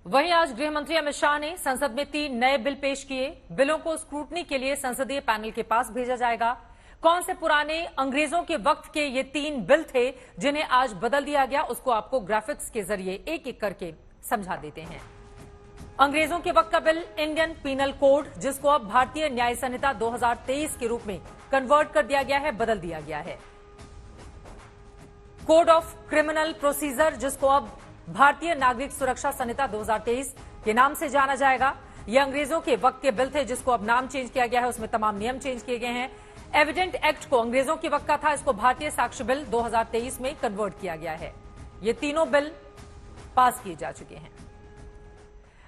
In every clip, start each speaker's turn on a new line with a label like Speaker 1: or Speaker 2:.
Speaker 1: वहीं आज गृह मंत्री अमित शाह ने संसद में 3 नए बिल पेश किए। बिलों को स्क्रूटनी के लिए संसदीय पैनल के पास भेजा जाएगा। कौन से पुराने अंग्रेजों के वक्त के ये 3 बिल थे जिन्हें आज बदल दिया गया, उसको आपको ग्राफिक्स के जरिए एक एक करके समझा देते हैं। अंग्रेजों के वक्त का बिल इंडियन पीनल कोड, जिसको अब भारतीय न्याय संहिता 2023 के रूप में कन्वर्ट कर दिया गया है, बदल दिया गया है। कोड ऑफ क्रिमिनल प्रोसीजर, जिसको अब भारतीय नागरिक सुरक्षा संहिता 2023 के नाम से जाना जाएगा। ये अंग्रेजों के वक्त के बिल थे, जिसको अब नाम चेंज किया गया है, उसमें तमाम नियम चेंज किए गए हैं। एविडेंट एक्ट को अंग्रेजों के वक्त का था, इसको भारतीय साक्ष्य बिल 2023 में कन्वर्ट किया गया है। ये तीनों बिल पास किए जा चुके हैं।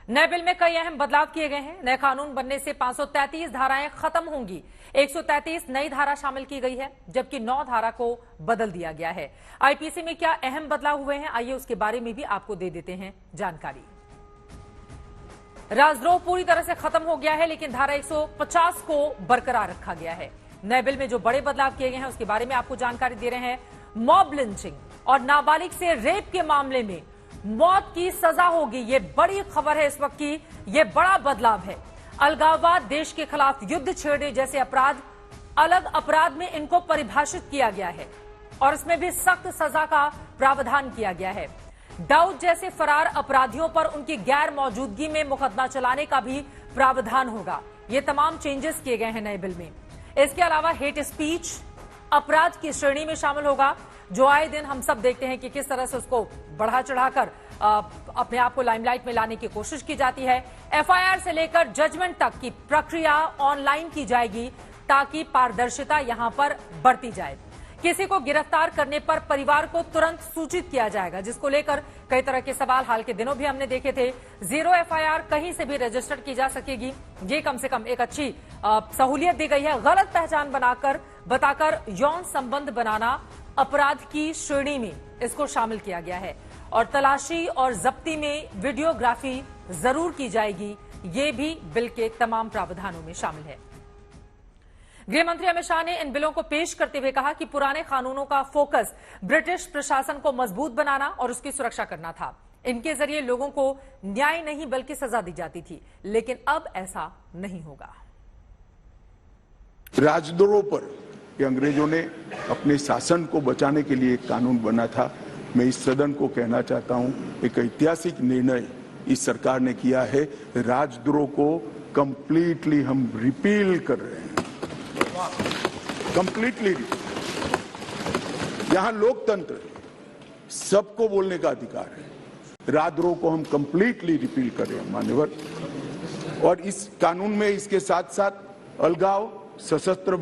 Speaker 1: नए बिल में कई अहम बदलाव किए गए हैं। नए कानून बनने से 533 धाराएं खत्म होंगी। 133 नई धारा शामिल की गई है, जबकि 9 धारा को बदल दिया गया है। आईपीसी में क्या अहम बदलाव हुए हैं, आइए उसके बारे में भी आपको दे देते हैं जानकारी। राजद्रोह पूरी तरह से खत्म हो गया है, लेकिन धारा 150 को बरकरार रखा गया है। नए बिल में जो बड़े बदलाव किए गए हैं उसके बारे में आपको जानकारी दे रहे हैं। मॉब लिंचिंग और नाबालिग से रेप के मामले में मौत की सजा होगी। ये बड़ी खबर है इस वक्त की, ये बड़ा बदलाव है। अलगाववाद, देश के खिलाफ युद्ध छेड़ने जैसे अपराध अलग अपराध में इनको परिभाषित किया गया है और इसमें भी सख्त सजा का प्रावधान किया गया है। दाऊद जैसे फरार अपराधियों पर उनकी गैर मौजूदगी में मुकदमा चलाने का भी प्रावधान होगा। ये तमाम चेंजेस किए गए हैं नए बिल में। इसके अलावा हेट स्पीच अपराध की श्रेणी में शामिल होगा, जो आए दिन हम सब देखते हैं कि किस तरह से उसको बढ़ा चढ़ाकर अपने आप को लाइमलाइट में लाने की कोशिश की जाती है। एफआईआर से लेकर जजमेंट तक की प्रक्रिया ऑनलाइन की जाएगी, ताकि पारदर्शिता यहां पर बढ़ती जाए। किसी को गिरफ्तार करने पर परिवार को तुरंत सूचित किया जाएगा, जिसको लेकर कई तरह के सवाल हाल के दिनों भी हमने देखे थे। 0 एफआईआर कहीं से भी रजिस्टर की जा सकेगी। ये कम से कम एक अच्छी सहूलियत दी गई है। गलत पहचान बताकर यौन संबंध बनाना अपराध की श्रेणी में इसको शामिल किया गया है। और तलाशी और जब्ती में वीडियोग्राफी जरूर की जाएगी। ये भी बिल के तमाम प्रावधानों में शामिल है। गृह मंत्री अमित शाह ने इन बिलों को पेश करते हुए कहा कि पुराने कानूनों का फोकस ब्रिटिश प्रशासन को मजबूत बनाना और उसकी सुरक्षा करना था। इनके जरिए लोगों को न्याय नहीं बल्कि सजा दी जाती थी, लेकिन अब ऐसा नहीं होगा।
Speaker 2: राजद्रोह पर ये अंग्रेजों ने अपने शासन को बचाने के लिए एक कानून बना था। मैं इस सदन को कहना चाहता हूं, एक ऐतिहासिक निर्णय इस सरकार ने किया है। राजद्रोह को कंप्लीटली हम रिपील कर रहे हैं, कंप्लीटली। यहां लोकतंत्र, सबको बोलने का अधिकार है। राजद्रोह को हम कंप्लीटली रिपील कर रहे हैं मान्यवर। और इस कानून में इसके साथ साथ अलगाव, सशस्त्र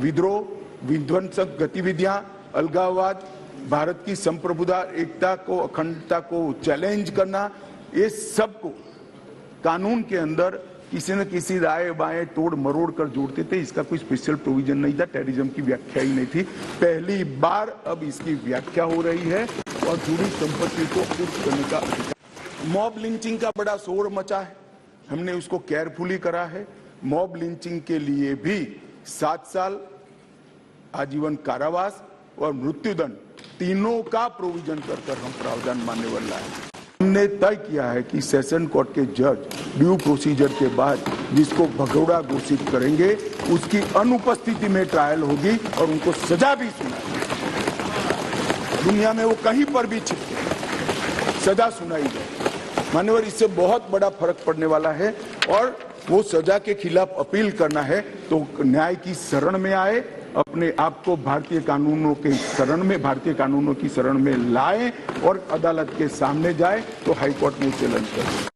Speaker 2: विद्रोह, विध्वंसक गतिविधियां, अलगाववाद, भारत की संप्रभुता, एकता को, अखंडता को चैलेंज करना, ये सब को कानून के अंदर किसी न किसी राय बाएं तोड़ मरोड़ कर जोड़ते थे। इसका कोई स्पेशल प्रोविजन नहीं था, टेररिज्म की व्याख्या ही नहीं थी। पहली बार अब इसकी व्याख्या हो रही है और जुड़ी संपत्ति को कुर्क करने का अधिकार। मॉब लिंचिंग का बड़ा शोर मचा है, हमने उसको केयरफुली करा है। मॉब लिंचिंग के लिए भी 7 साल आजीवन कारावास और मृत्युदंड, तीनों का प्रोविजन कर हम प्रावधान मानने वाला है। हमने तय किया है कि सेशन कोर्ट के जज ड्यू प्रोसीजर के बाद जिसको भगोड़ा घोषित करेंगे, उसकी अनुपस्थिति में ट्रायल होगी और उनको सजा भी सुनाई। दुनिया में वो कहीं पर भी छिपके सजा सुनाई जाए मान्यवर। इससे बहुत बड़ा फर्क पड़ने वाला है और वो सजा के खिलाफ अपील करना है तो न्याय की शरण में आए, अपने आप को भारतीय कानूनों के शरण में, भारतीय कानूनों की शरण में लाए और अदालत के सामने जाए तो हाईकोर्ट में चैलेंज करें।